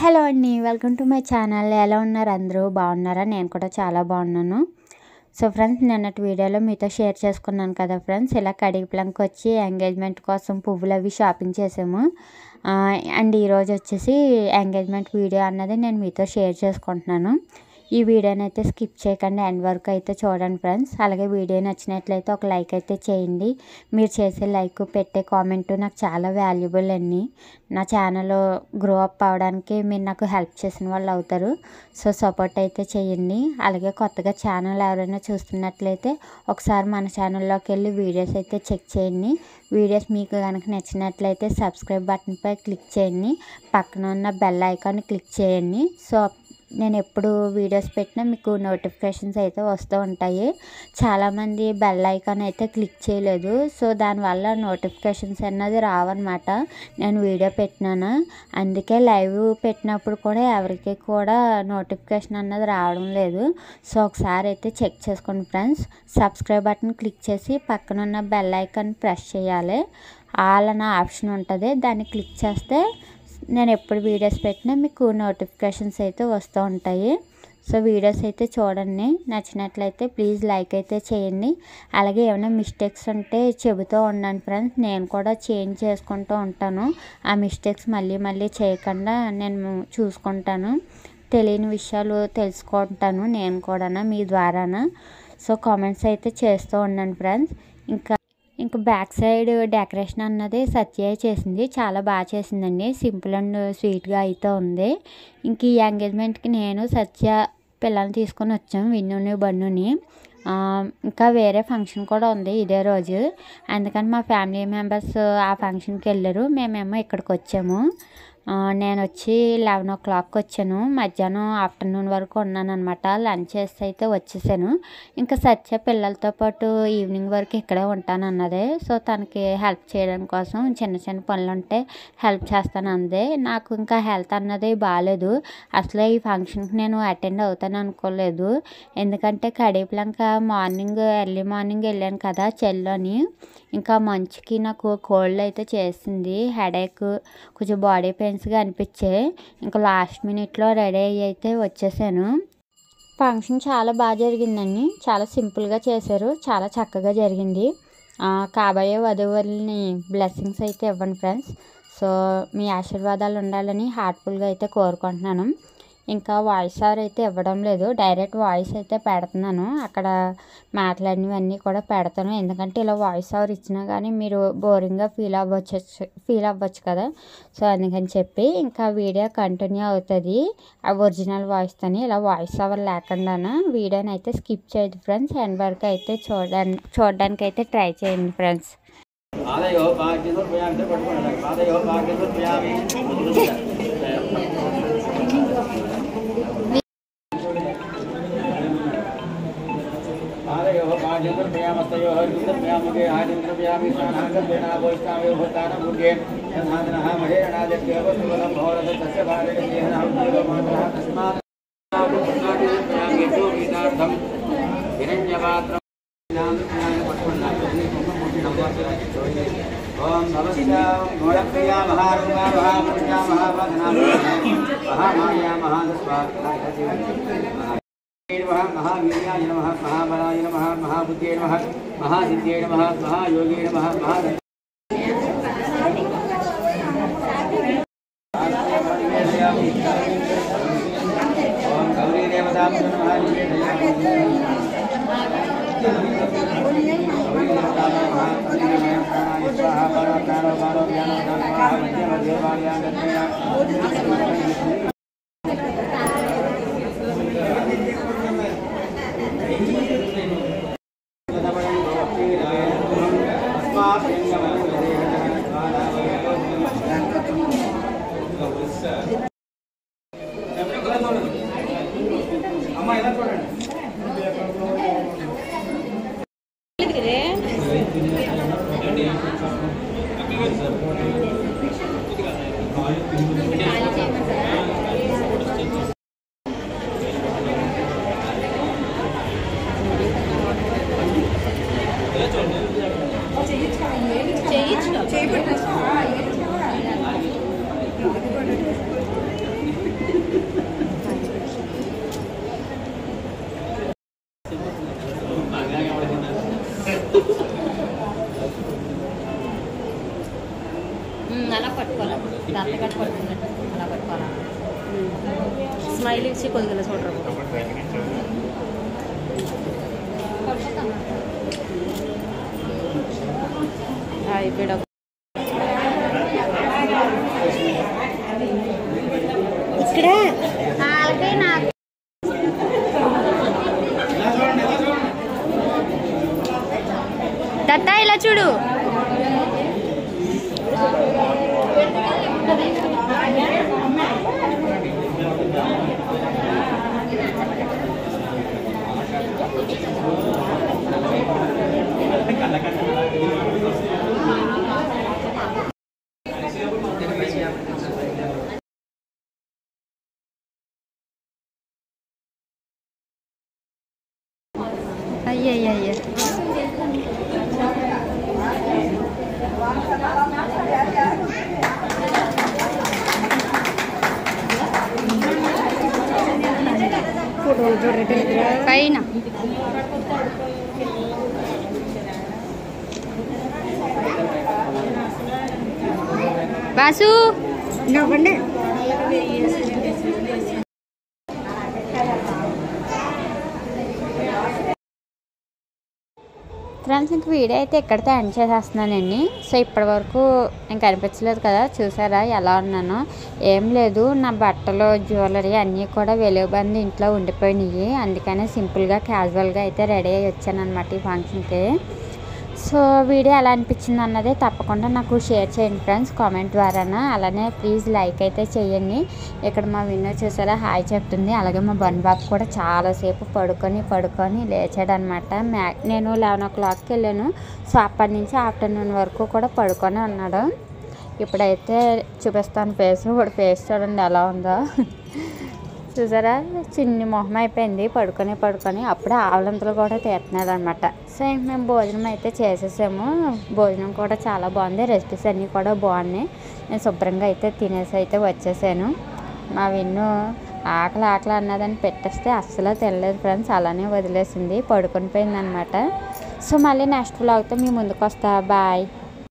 Hello అండి, welcome to my channel. ఎలా ఉన్నారు అందరూ? బాగున్నారా? నేను కూడా చాలా బాగున్నాను. సో ఫ్రెండ్స్, నిన్నటి వీడియోలో మీతో షేర్ చేసుకున్నాను కదా ఫ్రెండ్స్, ఇలా కడిగిప్లంకి వచ్చి ఎంగేజ్మెంట్ కోసం పువ్వులు అవి షాపింగ్ చేసాము. అండ్ ఈరోజు వచ్చేసి ఎంగేజ్మెంట్ వీడియో అన్నది నేను మీతో షేర్ చేసుకుంటున్నాను. ఈ వీడియోని అయితే స్కిప్ చేయకండి, ఎండ్ వరకు అయితే చూడండి ఫ్రెండ్స్. అలాగే వీడియో నచ్చినట్లయితే ఒక లైక్ అయితే చేయండి. మీరు చేసే లైక్, పెట్టే కామెంట్ నాకు చాలా వాల్యుబుల్ అండి. నా ఛానల్ గ్రో అప్ అవడానికి మీరు నాకు హెల్ప్ చేసిన వాళ్ళు అవుతారు. సో సపోర్ట్ అయితే చేయండి. అలాగే కొత్తగా ఛానల్ ఎవరైనా చూస్తున్నట్లయితే ఒకసారి మన ఛానల్లోకి వెళ్ళి వీడియోస్ అయితే చెక్ చేయండి. వీడియోస్ మీకు కనుక నచ్చినట్లయితే సబ్స్క్రైబ్ బటన్పై క్లిక్ చేయండి. పక్కన ఉన్న బెల్ ఐకాన్ క్లిక్ చేయండి. సో నేను ఎప్పుడు వీడియోస్ పెట్టినా మీకు నోటిఫికేషన్స్ అయితే వస్తూ ఉంటాయి. చాలామంది బెల్ ఐకాన్ అయితే క్లిక్ చేయలేదు, సో దానివల్ల నోటిఫికేషన్స్ అన్నది రావన్నమాట. నేను వీడియో పెట్టినాను, అందుకే లైవ్ పెట్టినప్పుడు కూడా ఎవరికి కూడా నోటిఫికేషన్ అన్నది రావడం లేదు. సో ఒకసారి అయితే చెక్ చేసుకోండి ఫ్రెండ్స్. సబ్స్క్రైబ్ బటన్ క్లిక్ చేసి పక్కన ఉన్న బెల్ ఐకాన్ ప్రెస్ చేయాలి. ఆల్ అనే ఆప్షన్ ఉంటుంది, దాన్ని క్లిక్ చేస్తే నేను ఎప్పుడు వీడియోస్ పెట్టినా మీకు నోటిఫికేషన్స్ అయితే వస్తూ ఉంటాయి. సో వీడియోస్ అయితే చూడండి, నచ్చినట్లయితే ప్లీజ్ లైక్ అయితే చేయండి. అలాగే ఏమైనా మిస్టేక్స్ ఉంటే చెబుతూ ఉండండి ఫ్రెండ్స్, నేను కూడా చేంజ్ చేసుకుంటూ ఉంటాను. ఆ మిస్టేక్స్ మళ్ళీ చేయకుండా నేను చూసుకుంటాను. తెలియని విషయాలు తెలుసుకుంటాను నేను కూడా మీ ద్వారాన. సో కామెంట్స్ అయితే చేస్తూ ఉండండి ఫ్రెండ్స్. ఇంకా బ్యాక్ సైడ్ డెకరేషన్ అన్నది సత్య చేసింది, చాలా బాగా చేసిందండి. సింపుల్ అండ్ స్వీట్గా అయితే ఉంది. ఇంక ఈ ఎంగేజ్మెంట్కి నేను సత్య పిల్లల్ని తీసుకొని వచ్చాము, విన్నుని బన్నుని. ఇంకా వేరే ఫంక్షన్ కూడా ఉంది ఇదే రోజు, అందుకని మా ఫ్యామిలీ మెంబర్స్ ఆ ఫంక్షన్కి వెళ్ళారు, మేమేమో ఇక్కడికి వచ్చాము. నేను వచ్చి 11 o'clock వచ్చాను. మధ్యాహ్నం ఆఫ్టర్నూన్ వరకు ఉన్నాను అనమాట. లంచ్ చేసి అయితే వచ్చేసాను. ఇంకా సత్య పిల్లలతో పాటు ఈవినింగ్ వరకు ఇక్కడే ఉంటానన్నదే. సో తనకి హెల్ప్ చేయడం కోసం చిన్న పనులు ఉంటే హెల్ప్ చేస్తాను అందే. నాకు ఇంకా హెల్త్ అన్నది బాగాలేదు. అసలు ఈ ఫంక్షన్కి నేను అటెండ్ అవుతాను అనుకోలేదు, ఎందుకంటే కడిగిప్లంక ఎర్లీ మార్నింగ్ వెళ్ళాను కదా చెల్లోని. ఇంకా మంచుకి నాకు కోల్డ్ అయితే చేసింది, హెడేక్, కొంచెం బాడీ పెయిన్స్గా అనిపించాయి. ఇంకా లాస్ట్ మినిట్లో రెడీ అయ్యి అయితే వచ్చేసాను. ఫంక్షన్ చాలా బాగా జరిగిందండి, చాలా సింపుల్గా చేశారు, చాలా చక్కగా జరిగింది. కాబోయే వధువుల్ని బ్లెస్సింగ్స్ అయితే ఇవ్వండి ఫ్రెండ్స్. సో మీ ఆశీర్వాదాలు ఉండాలని హార్ట్ఫుల్గా అయితే కోరుకుంటున్నాను. ఇంకా వాయిస్ ఓవర్ అయితే ఇవ్వడం లేదు, డైరెక్ట్ వాయిస్ అయితే పెడుతున్నాను. అక్కడ మాట్లాడినవన్నీ కూడా పెడతాను, ఎందుకంటే ఇలా వాయిస్ ఓవర్ ఇచ్చినా కానీ మీరు బోరింగ్గా ఫీల్ అవ్వచ్చు కదా. సో అందుకని చెప్పి ఇంకా వీడియో కంటిన్యూ అవుతుంది ఆ ఒరిజినల్ వాయిస్తోని. ఇలా వాయిస్ ఓవర్ లేకుండా వీడియోని అయితే స్కిప్ చేయదు ఫ్రెండ్స్, ఎండ్ వరకు అయితే చూడడానికి అయితే ట్రై చేయండి ఫ్రెండ్స్. ओम नमस्ते गोलप्रिया महारुगा महापुण्या महावदना महामाया महादस्वा महावीर्याय नमः महाबलाय नमः महाबुद्धे नमः महासिद्धे नमः महायोगे नमः ओम गौरी देवता స్మైల్ ఇచ్చి కొద్దిగా చూడరు అయిపోయాడు ఇక్కడ వాళ్ళకి నాకు దత్తా ఇలా చూడు అయ్యయ్య పైన బాసు నవ్వండి ఫ్రెండ్స్ ఇంక వీడియో అయితే ఎక్కడితో ఎండ్ చేసేస్తున్నానండి. సో ఇప్పటివరకు ఇంక అనిపించలేదు కదా, చూసారా ఎలా ఉన్నానో. ఏం లేదు, నా బట్టలు జ్యువెలరీ అన్నీ కూడా వెలుగుబంది ఇంట్లో ఉండిపోయినాయి. అందుకనే సింపుల్గా క్యాజువల్గా అయితే రెడీ అయ్యి వచ్చాను అనమాట ఈ ఫంక్షన్కి. సో వీడియో ఎలా అనిపించింది అన్నది తప్పకుండా నాకు షేర్ చేయండి ఫ్రెండ్స్ కామెంట్ ద్వారానా. అలానే ప్లీజ్ లైక్ అయితే చేయండి. ఇక్కడ మా విన్నో చూసారా హాయ్ చెప్తుంది. అలాగే మా బన్బాబు కూడా చాలాసేపు పడుకొని లేచాడనమాట. నేను 11 o'clockకి వెళ్ళాను. సో అప్పటి నుంచి ఆఫ్టర్నూన్ వరకు కూడా పడుకొని ఉన్నాడు. ఇప్పుడైతే చూపిస్తాను ఫేస్. ఇప్పుడు ఫేస్ చూడండి ఎలా ఉందో చూసారా, చిన్ని మొహం అయిపోయింది పడుకొని. అప్పుడే ఆవలంతలు కూడా తీస్తున్నాడు అనమాట. సో ఇంక మేము భోజనం అయితే చేసేసాము. భోజనం కూడా చాలా బాగుంది, రెసిపీస్ అన్నీ కూడా బాగున్నాయి. నేను శుభ్రంగా అయితే తినేసి అయితే వచ్చేసాను. మా విన్ను ఆకలి అన్నదని పెట్టేస్తే అస్సలు తినలేదు ఫ్రెండ్స్, అలానే వదిలేసింది, పడుకొని పోయింది అనమాట. సో మళ్ళీ నెక్స్ట్ వ్లాగ్తో మీ ముందుకు వస్తా. బాయ్.